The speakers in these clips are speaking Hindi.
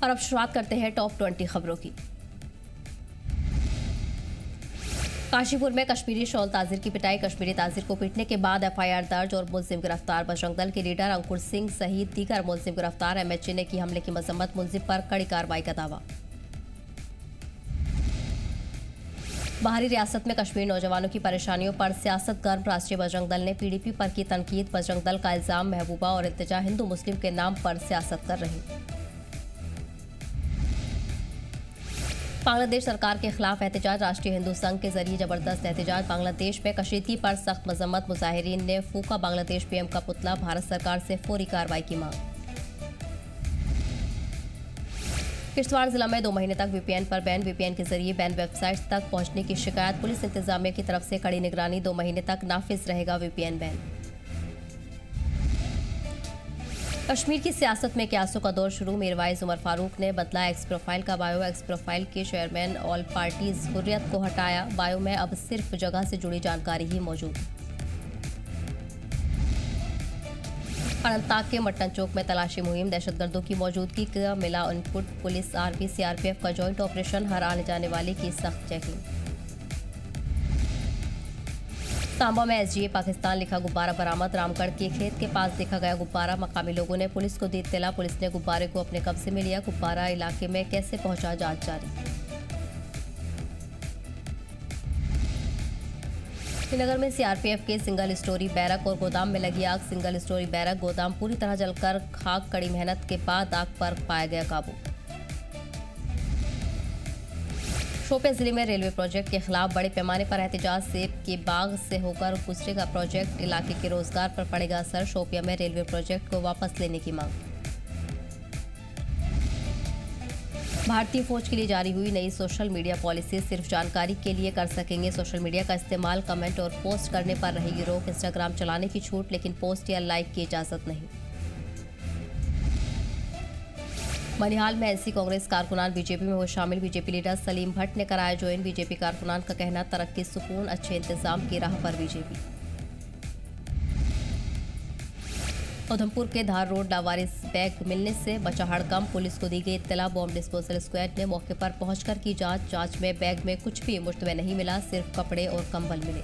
और अब शुरुआत करते हैं टॉप 20 खबरों की। काशीपुर में कश्मीरी शॉल ताजिर की पिटाई। कश्मीरी ताजिर को पीटने के बाद एफआईआर दर्ज और मुलजिम गिरफ्तार। बजरंग दल के लीडर अंकुर सिंह सहित दीगर मुलजिम गिरफ्तार। एमएचए ने की हमले की मजम्मत। मुलजिम पर कड़ी कार्रवाई का दावा। बाहरी रियासत में कश्मीर नौजवानों की परेशानियों पर सियासत गर्म। राष्ट्रीय बजरंग दल ने पीडीपी पर की तनकीद। बजरंग दल का इल्जाम महबूबा और इल्तिजा हिंदू मुस्लिम के नाम पर सियासत कर रही। बांग्लादेश सरकार के खिलाफ एहतजाज। राष्ट्रीय हिंदू संघ के जरिए जबरदस्त एहतजाज। बांग्लादेश में कशीदगी पर सख्त मजम्मत। मुजाहिरीन ने फूका बांग्लादेश पीएम का पुतला। भारत सरकार से फौरी कार्रवाई की मांग। किश्तवाड़ जिला में 2 महीने तक वीपीएन पर बैन। वीपीएन के जरिए बैन वेबसाइट्स तक पहुंचने की शिकायत। पुलिस इंतजामिया की तरफ से कड़ी निगरानी। 2 महीने तक नाफिज रहेगा वीपीएन बैन। कश्मीर की सियासत में क्यासों का दौर शुरू। मीरवाइज उमर फारूक ने बदला एक्स प्रोफाइल का बायो। एक्स प्रोफाइल के चेयरमैन ऑल पार्टीज हुर्रियत को हटाया। बायो में अब सिर्फ जगह से जुड़ी जानकारी ही मौजूद। अनंतनाग के मट्टन चौक में तलाशी मुहिम। दहशतगर्दों की मौजूदगी का मिला इनपुट। पुलिस आर्मी सीआरपीएफ का जॉइंट ऑपरेशन। हर आने जाने वाले की सख्त चेकिंग। सांबा में एसजीए पाकिस्तान लिखा गुब्बारा बरामद। रामगढ़ के खेत के पास देखा गया गुब्बारा। मकामी लोगों ने पुलिस को दी इत्तला। पुलिस ने गुब्बारे को अपने कब्जे में लिया। गुब्बारा इलाके में कैसे पहुंचा, जांच जारी। श्रीनगर में सीआरपीएफ के सिंगल स्टोरी बैरक और गोदाम में लगी आग। सिंगल स्टोरी बैरक गोदाम पूरी तरह जलकर खाक। कड़ी मेहनत के बाद आग पर पाया गया काबू। शोपियां जिले में रेलवे प्रोजेक्ट के खिलाफ बड़े पैमाने पर एहतजाज। सेब के बाग से होकर गुजरेगा प्रोजेक्ट। इलाके के रोजगार पर पड़ेगा असर। शोपियां में रेलवे प्रोजेक्ट को वापस लेने की मांग। भारतीय फौज के लिए जारी हुई नई सोशल मीडिया पॉलिसी। सिर्फ जानकारी के लिए कर सकेंगे सोशल मीडिया का इस्तेमाल। कमेंट और पोस्ट करने पर रहेगी रोक। इंस्टाग्राम चलाने की छूट, लेकिन पोस्ट या लाइक की इजाजत नहीं। मनिहाल में एनसी कांग्रेस कारकुनान बीजेपी में हुए शामिल। बीजेपी लीडर सलीम भट्ट ने कराया ज्वाइन। बीजेपी कारकुनान का कहना, तरक्की, सुकून, अच्छे इंतजाम की राह पर बीजेपी। उधमपुर के धार रोड लावारिस बैग मिलने से बचा हड़कंप। पुलिस को दी गई इत्तला। बॉम्ब डिस्पोजल स्क्वाड ने मौके पर पहुंचकर की जांच में बैग में कुछ भी मुफ्त में नहीं मिला। सिर्फ कपड़े और कंबल मिले।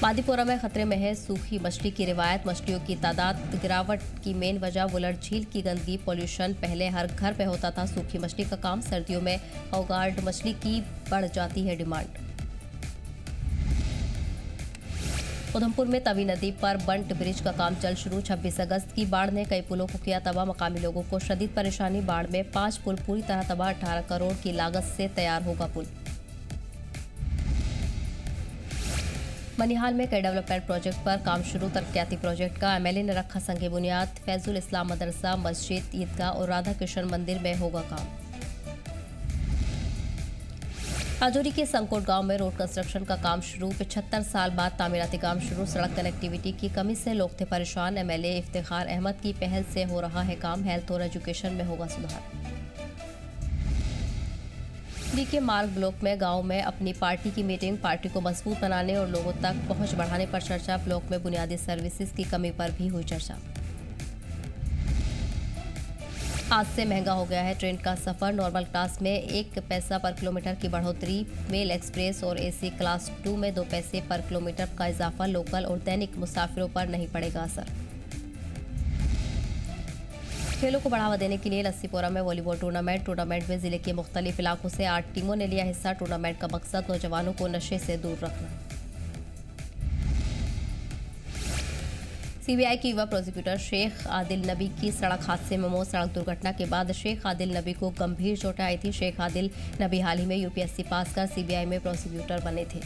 बांदीपोरा में खतरे में है सूखी मछली की रिवायत। मछलियों की तादाद गिरावट की मेन वजह वुलर झील की गंदगी, पॉल्यूशन। पहले हर घर पे होता था सूखी मछली का काम। सर्दियों में हौगार्ड मछली की बढ़ जाती है डिमांड। उधमपुर में तवी नदी पर बंट ब्रिज का काम चल शुरू। 26 अगस्त की बाढ़ ने कई पुलों को किया तबाह। मकामी लोगों को शदीद परेशानी। बाढ़ में 5 पुल पूरी तरह तबाह। 18 करोड़ की लागत से तैयार होगा पुल। मनिहाल में कई डेवलपमेंट प्रोजेक्ट पर काम शुरू। तरक्याती प्रोजेक्ट का एमएलए ने रखा संगे बुनियाद। फैजुल इस्लाम मदरसा, मस्जिद, ईदगाह और राधा कृष्ण मंदिर में होगा काम। राजौरी के संकोट गांव में रोड कंस्ट्रक्शन का काम शुरू। 75 साल बाद तामीराती काम शुरू। सड़क कनेक्टिविटी की कमी से लोग थे परेशान। एमएलए इफ्तिखार अहमद की पहल से हो रहा है काम। हेल्थ और एजुकेशन में होगा सुधार। के मार्ग ब्लॉक में गांव में अपनी पार्टी की मीटिंग। पार्टी को मजबूत बनाने और लोगों तक पहुंच बढ़ाने पर चर्चा। ब्लॉक में बुनियादी सर्विसेज की कमी पर भी हुई चर्चा। आज से महंगा हो गया है ट्रेन का सफर। नॉर्मल क्लास में 1 पैसा पर किलोमीटर की बढ़ोतरी। मेल एक्सप्रेस और एसी क्लास 2 में 2 पैसे पर किलोमीटर का इजाफा। लोकल और दैनिक मुसाफिरों पर नहीं पड़ेगा असर। खेलों को बढ़ावा देने के लिए लस्सीपुरा में वॉलीबॉल टूर्नामेंट में जिले के मुख्तलिफ इलाकों से 8 टीमों ने लिया हिस्सा। टूर्नामेंट का मकसद नौजवानों को नशे से दूर रखना। सीबीआई की युवा प्रोसिक्यूटर शेख आदिल नबी की सड़क हादसे में मौत। सड़क दुर्घटना के बाद शेख आदिल नबी को गंभीर चोटें आई थी। शेख आदिल नबी हाल ही में यूपीएससी पास कर सीबीआई में प्रोसिक्यूटर बने थे।